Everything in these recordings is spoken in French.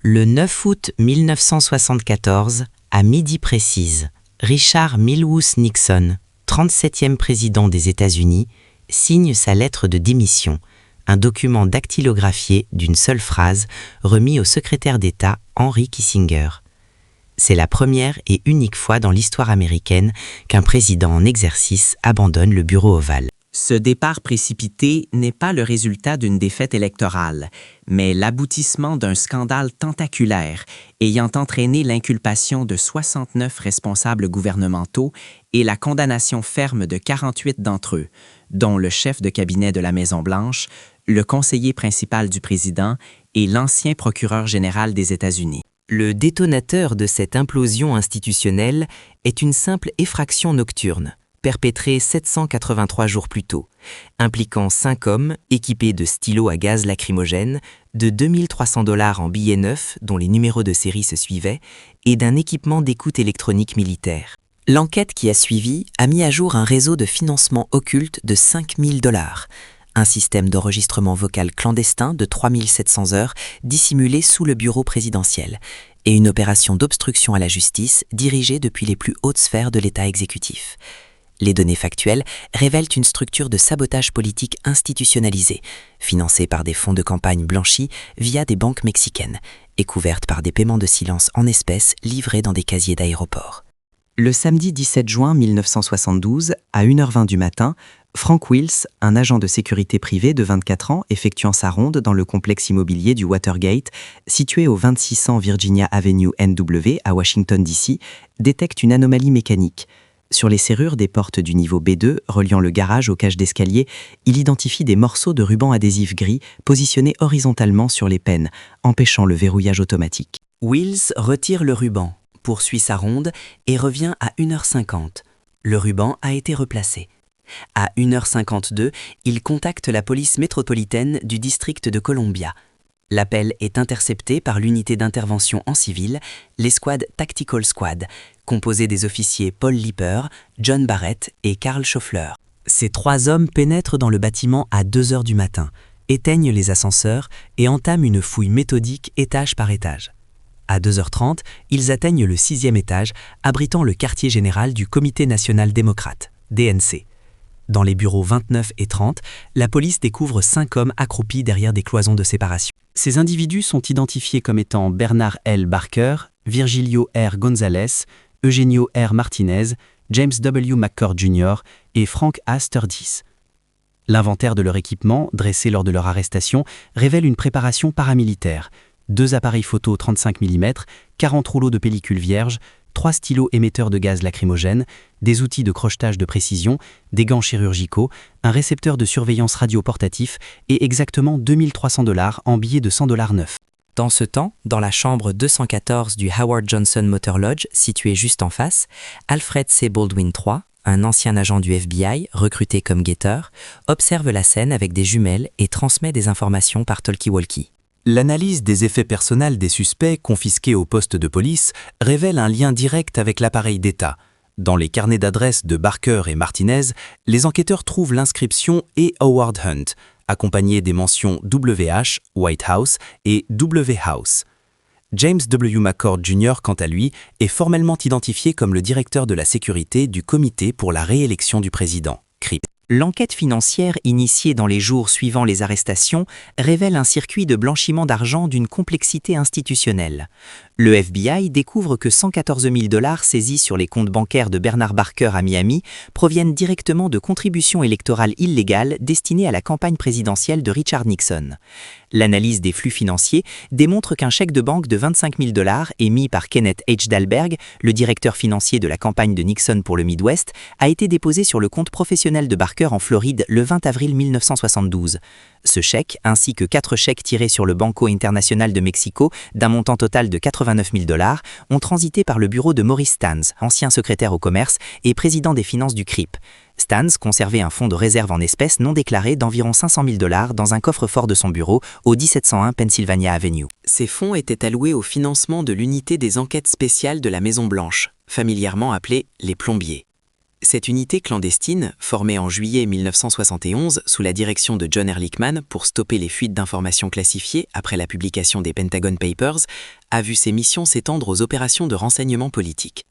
Le 9 août 1974, à midi précise, Richard Milhous Nixon, 37e président des États-Unis, signe sa lettre de démission, un document dactylographié d'une seule phrase remis au secrétaire d'État Henry Kissinger. C'est la première et unique fois dans l'histoire américaine qu'un président en exercice abandonne le bureau ovale. Ce départ précipité n'est pas le résultat d'une défaite électorale, mais l'aboutissement d'un scandale tentaculaire ayant entraîné l'inculpation de 69 responsables gouvernementaux et la condamnation ferme de 48 d'entre eux, dont le chef de cabinet de la Maison-Blanche, le conseiller principal du président et l'ancien procureur général des États-Unis. Le détonateur de cette implosion institutionnelle est une simple effraction nocturne, perpétrée 783 jours plus tôt, impliquant 5 hommes équipés de stylos à gaz lacrymogène, de 2300 $ en billets neufs dont les numéros de série se suivaient, et d'un équipement d'écoute électronique militaire. L'enquête qui a suivi a mis à jour un réseau de financement occulte de 5000 $, un système d'enregistrement vocal clandestin de 3700 heures dissimulé sous le bureau présidentiel, et une opération d'obstruction à la justice dirigée depuis les plus hautes sphères de l'État exécutif. Les données factuelles révèlent une structure de sabotage politique institutionnalisée, financée par des fonds de campagne blanchis via des banques mexicaines et couverte par des paiements de silence en espèces livrés dans des casiers d'aéroports. Le samedi 17 juin 1972, à 1h20 du matin, Frank Wills, un agent de sécurité privé de 24 ans effectuant sa ronde dans le complexe immobilier du Watergate, situé au 2600 Virginia Avenue NW à Washington DC, détecte une anomalie mécanique. Sur les serrures des portes du niveau B2 reliant le garage aux cages d'escalier, il identifie des morceaux de ruban adhésif gris positionnés horizontalement sur les pennes, empêchant le verrouillage automatique. Wills retire le ruban, poursuit sa ronde et revient à 1h50. Le ruban a été replacé. À 1h52, il contacte la police métropolitaine du district de Columbia. L'appel est intercepté par l'unité d'intervention en civil, l'escouade Tactical Squad, composée des officiers Paul Lipper, John Barrett et Carl Schoeffler. Ces 3 hommes pénètrent dans le bâtiment à 2h du matin, éteignent les ascenseurs et entament une fouille méthodique étage par étage. À 2h30, ils atteignent le 6e étage, abritant le quartier général du Comité national démocrate, DNC. Dans les bureaux 29 et 30, la police découvre 5 hommes accroupis derrière des cloisons de séparation. Ces individus sont identifiés comme étant Bernard L. Barker, Virgilio R. Gonzalez, Eugenio R. Martinez, James W. McCord Jr. et Frank A. Sturgis. L'inventaire de leur équipement, dressé lors de leur arrestation, révèle une préparation paramilitaire. 2 appareils photo 35 mm, 40 rouleaux de pellicule vierge, 3 stylos émetteurs de gaz lacrymogène, des outils de crochetage de précision, des gants chirurgicaux, un récepteur de surveillance radio portatif et exactement 2300 $ en billets de 100 $ neufs. Dans ce temps, dans la chambre 214 du Howard Johnson Motor Lodge, située juste en face, Alfred C. Baldwin III, un ancien agent du FBI, recruté comme guetteur, observe la scène avec des jumelles et transmet des informations par talkie-walkie. L'analyse des effets personnels des suspects confisqués au poste de police révèle un lien direct avec l'appareil d'État. Dans les carnets d'adresses de Barker et Martinez, les enquêteurs trouvent l'inscription et Howard Hunt, accompagnée des mentions WH, White House et W House. James W. McCord Jr., quant à lui, est formellement identifié comme le directeur de la sécurité du Comité pour la réélection du président, CRIP. L'enquête financière initiée dans les jours suivant les arrestations révèle un circuit de blanchiment d'argent d'une complexité institutionnelle. Le FBI découvre que 114 000 $ saisis sur les comptes bancaires de Bernard Barker à Miami proviennent directement de contributions électorales illégales destinées à la campagne présidentielle de Richard Nixon. L'analyse des flux financiers démontre qu'un chèque de banque de 25 000 $ émis par Kenneth H. Dahlberg, le directeur financier de la campagne de Nixon pour le Midwest, a été déposé sur le compte professionnel de Barker en Floride le 20 avril 1972. Ce chèque, ainsi que 4 chèques tirés sur le Banco International de Mexico d'un montant total de 89 000 $, ont transité par le bureau de Maurice Stans, ancien secrétaire au commerce et président des finances du CRIP. Stans conservait un fonds de réserve en espèces non déclaré d'environ 500 000 $ dans un coffre-fort de son bureau au 1701 Pennsylvania Avenue. Ces fonds étaient alloués au financement de l'unité des enquêtes spéciales de la Maison-Blanche, familièrement appelée les plombiers. Cette unité clandestine, formée en juillet 1971 sous la direction de John Ehrlichman pour stopper les fuites d'informations classifiées après la publication des Pentagon Papers, a vu ses missions s'étendre aux opérations de renseignement politique.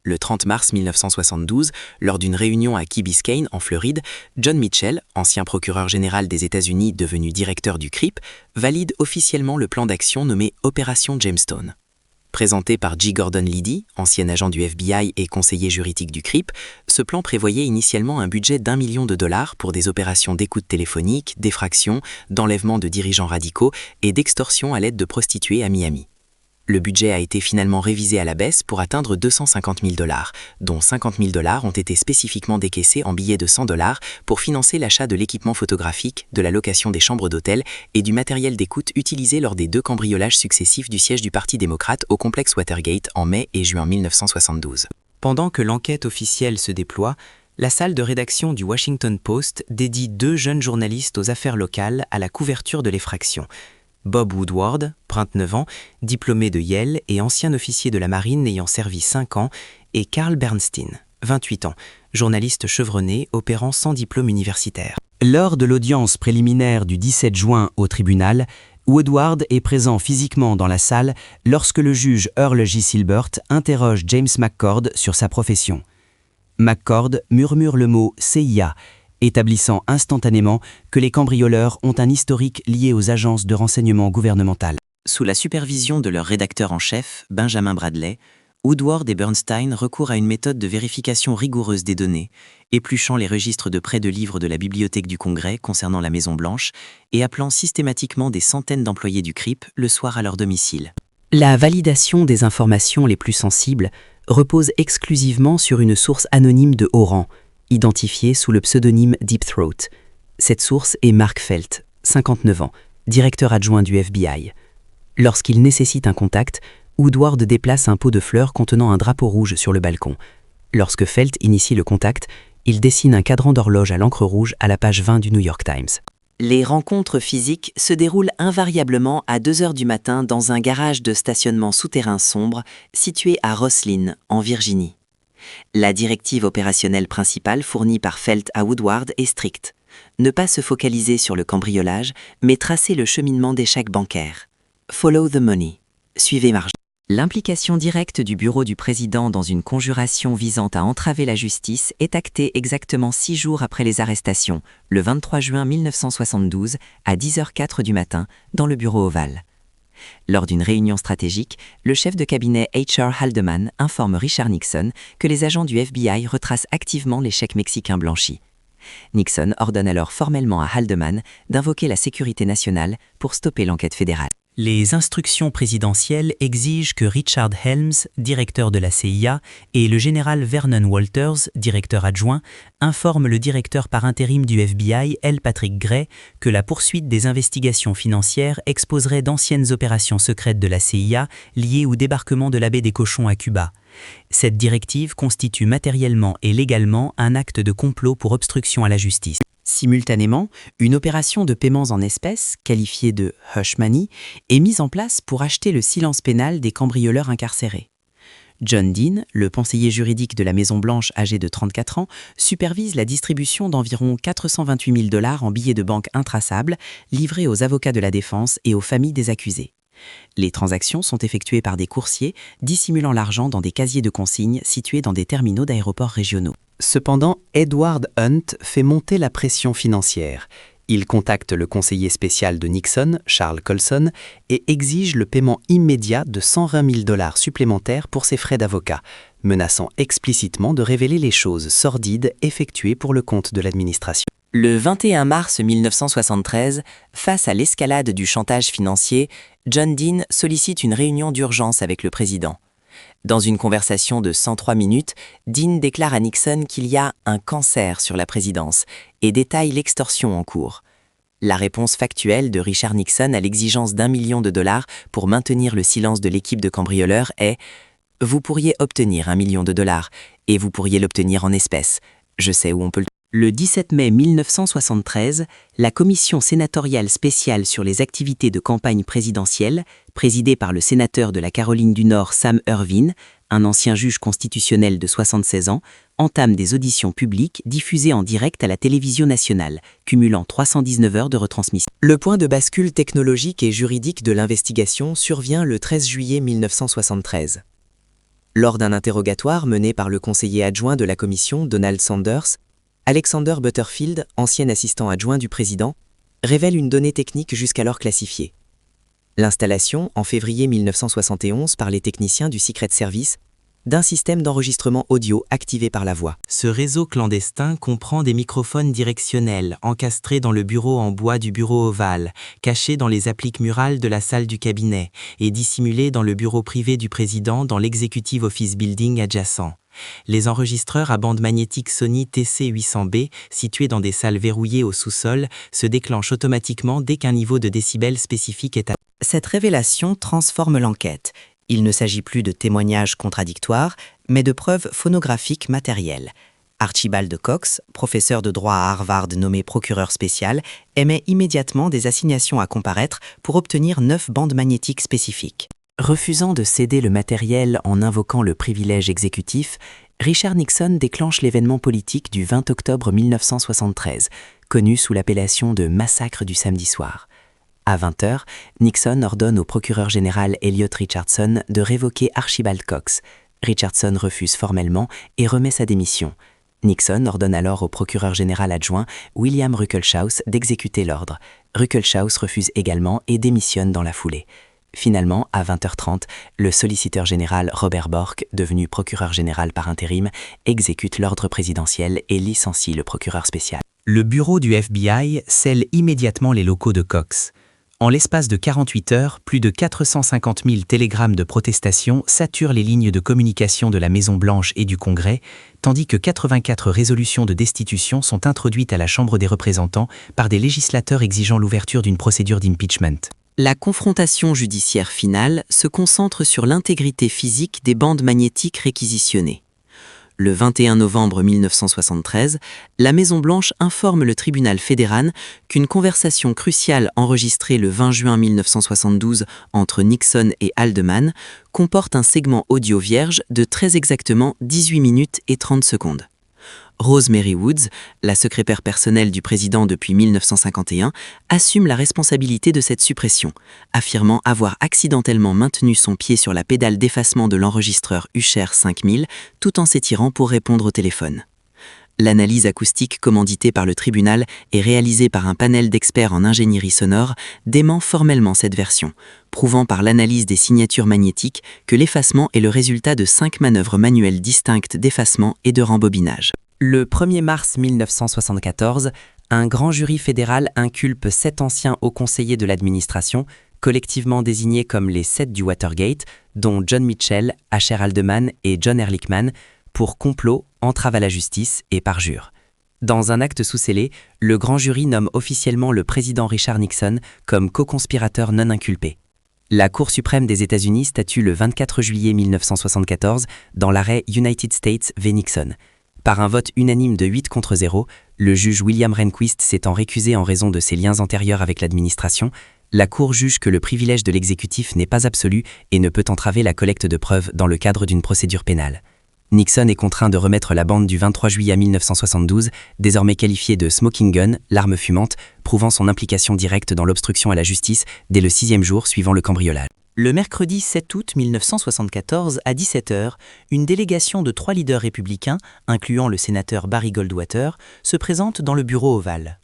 Le 30 mars 1972, lors d'une réunion à Key Biscayne, en Floride, John Mitchell, ancien procureur général des États-Unis devenu directeur du CRIP, valide officiellement le plan d'action nommé Opération Gemstone. Présenté par G. Gordon Liddy, ancien agent du FBI et conseiller juridique du CRIP, ce plan prévoyait initialement un budget d'$1 million pour des opérations d'écoute téléphonique, d'effraction, d'enlèvement de dirigeants radicaux et d'extorsion à l'aide de prostituées à Miami. Le budget a été finalement révisé à la baisse pour atteindre $250 000, dont $50 000 ont été spécifiquement décaissés en billets de $100 pour financer l'achat de l'équipement photographique, de la location des chambres d'hôtel et du matériel d'écoute utilisé lors des 2 cambriolages successifs du siège du Parti démocrate au complexe Watergate en mai et juin 1972. Pendant que l'enquête officielle se déploie, la salle de rédaction du Washington Post dédie 2 jeunes journalistes aux affaires locales à la couverture de l'effraction. Bob Woodward, 29 ans, diplômé de Yale et ancien officier de la marine ayant servi 5 ans, et Carl Bernstein, 28 ans, journaliste chevronné opérant sans diplôme universitaire. Lors de l'audience préliminaire du 17 juin au tribunal, Woodward est présent physiquement dans la salle lorsque le juge Earl J. Silbert interroge James McCord sur sa profession. McCord murmure le mot CIA, établissant instantanément que les cambrioleurs ont un historique lié aux agences de renseignement gouvernementales. Sous la supervision de leur rédacteur en chef, Benjamin Bradley, Woodward et Bernstein recourent à une méthode de vérification rigoureuse des données, épluchant les registres de prêts de livres de la Bibliothèque du Congrès concernant la Maison-Blanche et appelant systématiquement des centaines d'employés du CRIP le soir à leur domicile. La validation des informations les plus sensibles repose exclusivement sur une source anonyme de haut rang, identifié sous le pseudonyme Deep Throat. Cette source est Mark Felt, 59 ans, directeur adjoint du FBI. Lorsqu'il nécessite un contact, Woodward déplace un pot de fleurs contenant un drapeau rouge sur le balcon. Lorsque Felt initie le contact, il dessine un cadran d'horloge à l'encre rouge à la page 20 du New York Times. Les rencontres physiques se déroulent invariablement à 2 heures du matin dans un garage de stationnement souterrain sombre situé à Rosslyn, en Virginie. La directive opérationnelle principale fournie par Felt à Woodward est stricte. Ne pas se focaliser sur le cambriolage, mais tracer le cheminement des chèques bancaires. Follow the money. Suivez marge. L'implication directe du bureau du président dans une conjuration visant à entraver la justice est actée exactement 6 jours après les arrestations, le 23 juin 1972, à 10h04 du matin, dans le bureau ovale. Lors d'une réunion stratégique, le chef de cabinet H.R. Haldeman informe Richard Nixon que les agents du FBI retracent activement les chèques mexicains blanchis. Nixon ordonne alors formellement à Haldeman d'invoquer la sécurité nationale pour stopper l'enquête fédérale. Les instructions présidentielles exigent que Richard Helms, directeur de la CIA, et le général Vernon Walters, directeur adjoint, informent le directeur par intérim du FBI, L. Patrick Gray, que la poursuite des investigations financières exposerait d'anciennes opérations secrètes de la CIA liées au débarquement de la baie des Cochons à Cuba. Cette directive constitue matériellement et légalement un acte de complot pour obstruction à la justice. Simultanément, une opération de paiements en espèces, qualifiée de « hush money », est mise en place pour acheter le silence pénal des cambrioleurs incarcérés. John Dean, le conseiller juridique de la Maison-Blanche âgé de 34 ans, supervise la distribution d'environ $428 000 en billets de banque intraçables livrés aux avocats de la défense et aux familles des accusés. Les transactions sont effectuées par des coursiers dissimulant l'argent dans des casiers de consignes situés dans des terminaux d'aéroports régionaux. Cependant, Edward Hunt fait monter la pression financière. Il contacte le conseiller spécial de Nixon, Charles Colson, et exige le paiement immédiat de $120 000 supplémentaires pour ses frais d'avocat, menaçant explicitement de révéler les choses sordides effectuées pour le compte de l'administration. Le 21 mars 1973, face à l'escalade du chantage financier, John Dean sollicite une réunion d'urgence avec le président. Dans une conversation de 103 minutes, Dean déclare à Nixon qu'il y a un cancer sur la présidence et détaille l'extorsion en cours. La réponse factuelle de Richard Nixon à l'exigence d'$1 million pour maintenir le silence de l'équipe de cambrioleurs est « Vous pourriez obtenir $1 million et vous pourriez l'obtenir en espèces. Je sais où on peut le... » Le 17 mai 1973, la commission sénatoriale spéciale sur les activités de campagne présidentielle, présidée par le sénateur de la Caroline du Nord Sam Ervin, un ancien juge constitutionnel de 76 ans, entame des auditions publiques diffusées en direct à la télévision nationale, cumulant 319 heures de retransmission. Le point de bascule technologique et juridique de l'investigation survient le 13 juillet 1973. Lors d'un interrogatoire mené par le conseiller adjoint de la commission, Donald Sanders, Alexander Butterfield, ancien assistant adjoint du président, révèle une donnée technique jusqu'alors classifiée. L'installation, en février 1971 par les techniciens du Secret Service, d'un système d'enregistrement audio activé par la voix. Ce réseau clandestin comprend des microphones directionnels encastrés dans le bureau en bois du bureau ovale, cachés dans les appliques murales de la salle du cabinet et dissimulés dans le bureau privé du président dans l'Executive Office Building adjacent. Les enregistreurs à bande magnétique Sony TC800B, situés dans des salles verrouillées au sous-sol, se déclenchent automatiquement dès qu'un niveau de décibels spécifique est atteint. Cette révélation transforme l'enquête. Il ne s'agit plus de témoignages contradictoires, mais de preuves phonographiques matérielles. Archibald Cox, professeur de droit à Harvard nommé procureur spécial, émet immédiatement des assignations à comparaître pour obtenir 9 bandes magnétiques spécifiques. Refusant de céder le matériel en invoquant le privilège exécutif, Richard Nixon déclenche l'événement politique du 20 octobre 1973, connu sous l'appellation de massacre du samedi soir. À 20h, Nixon ordonne au procureur général Elliot Richardson de révoquer Archibald Cox. Richardson refuse formellement et remet sa démission. Nixon ordonne alors au procureur général adjoint William Ruckelshaus d'exécuter l'ordre. Ruckelshaus refuse également et démissionne dans la foulée. Finalement, à 20h30, le solliciteur général Robert Bork, devenu procureur général par intérim, exécute l'ordre présidentiel et licencie le procureur spécial. Le bureau du FBI scelle immédiatement les locaux de Cox. En l'espace de 48 heures, plus de 450 000 télégrammes de protestation saturent les lignes de communication de la Maison-Blanche et du Congrès, tandis que 84 résolutions de destitution sont introduites à la Chambre des représentants par des législateurs exigeant l'ouverture d'une procédure d'impeachment. La confrontation judiciaire finale se concentre sur l'intégrité physique des bandes magnétiques réquisitionnées. Le 21 novembre 1973, la Maison-Blanche informe le tribunal fédéral qu'une conversation cruciale enregistrée le 20 juin 1972 entre Nixon et Haldeman comporte un segment audio vierge de très exactement 18 minutes et 30 secondes. Rosemary Woods, la secrétaire personnelle du président depuis 1951, assume la responsabilité de cette suppression, affirmant avoir accidentellement maintenu son pied sur la pédale d'effacement de l'enregistreur Usher 5000 tout en s'étirant pour répondre au téléphone. L'analyse acoustique commanditée par le tribunal et réalisée par un panel d'experts en ingénierie sonore dément formellement cette version, prouvant par l'analyse des signatures magnétiques que l'effacement est le résultat de 5 manœuvres manuelles distinctes d'effacement et de rembobinage. Le 1er mars 1974, un grand jury fédéral inculpe 7 anciens hauts conseillers de l'administration, collectivement désignés comme les 7 du Watergate, dont John Mitchell, Asher Haldeman et John Ehrlichman, pour complot, entrave à la justice et parjure. Dans un acte sous scellé, le grand jury nomme officiellement le président Richard Nixon comme co-conspirateur non inculpé. La Cour suprême des États-Unis statue le 24 juillet 1974 dans l'arrêt United States v. Nixon. Par un vote unanime de 8 contre 0, le juge William Rehnquist s'étant récusé en raison de ses liens antérieurs avec l'administration, la Cour juge que le privilège de l'exécutif n'est pas absolu et ne peut entraver la collecte de preuves dans le cadre d'une procédure pénale. Nixon est contraint de remettre la bande du 23 juillet 1972, désormais qualifiée de smoking gun, l'arme fumante, prouvant son implication directe dans l'obstruction à la justice dès le 6e jour suivant le cambriolage. Le mercredi 7 août 1974, à 17h, une délégation de 3 leaders républicains, incluant le sénateur Barry Goldwater, se présente dans le bureau ovale.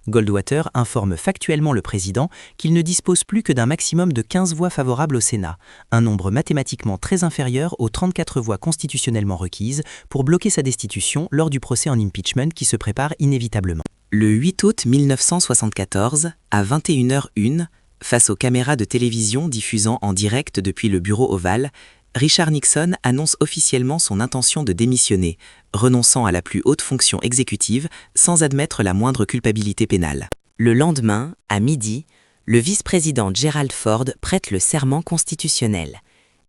Goldwater informe factuellement le président qu'il ne dispose plus que d'un maximum de 15 voix favorables au Sénat, un nombre mathématiquement très inférieur aux 34 voix constitutionnellement requises pour bloquer sa destitution lors du procès en impeachment qui se prépare inévitablement. Le 8 août 1974, à 21h01, face aux caméras de télévision diffusant en direct depuis le bureau ovale, Richard Nixon annonce officiellement son intention de démissionner, renonçant à la plus haute fonction exécutive sans admettre la moindre culpabilité pénale. Le lendemain, à midi, le vice-président Gerald Ford prête le serment constitutionnel.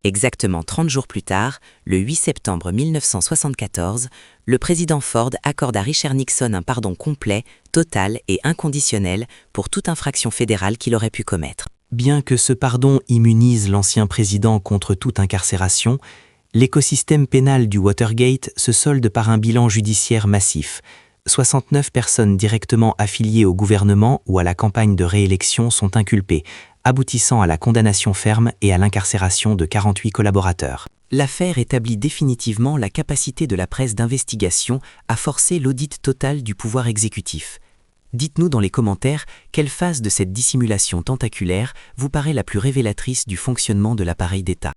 Exactement 30 jours plus tard, le 8 septembre 1974, le président Ford accorde à Richard Nixon un pardon complet, total et inconditionnel pour toute infraction fédérale qu'il aurait pu commettre. Bien que ce pardon immunise l'ancien président contre toute incarcération, L'écosystème pénal du Watergate se solde par un bilan judiciaire massif. 69 personnes directement affiliées au gouvernement ou à la campagne de réélection sont inculpées, aboutissant à la condamnation ferme et à l'incarcération de 48 collaborateurs. L'affaire établit définitivement la capacité de la presse d'investigation à forcer l'audit total du pouvoir exécutif. Dites-nous dans les commentaires quelle phase de cette dissimulation tentaculaire vous paraît la plus révélatrice du fonctionnement de l'appareil d'État.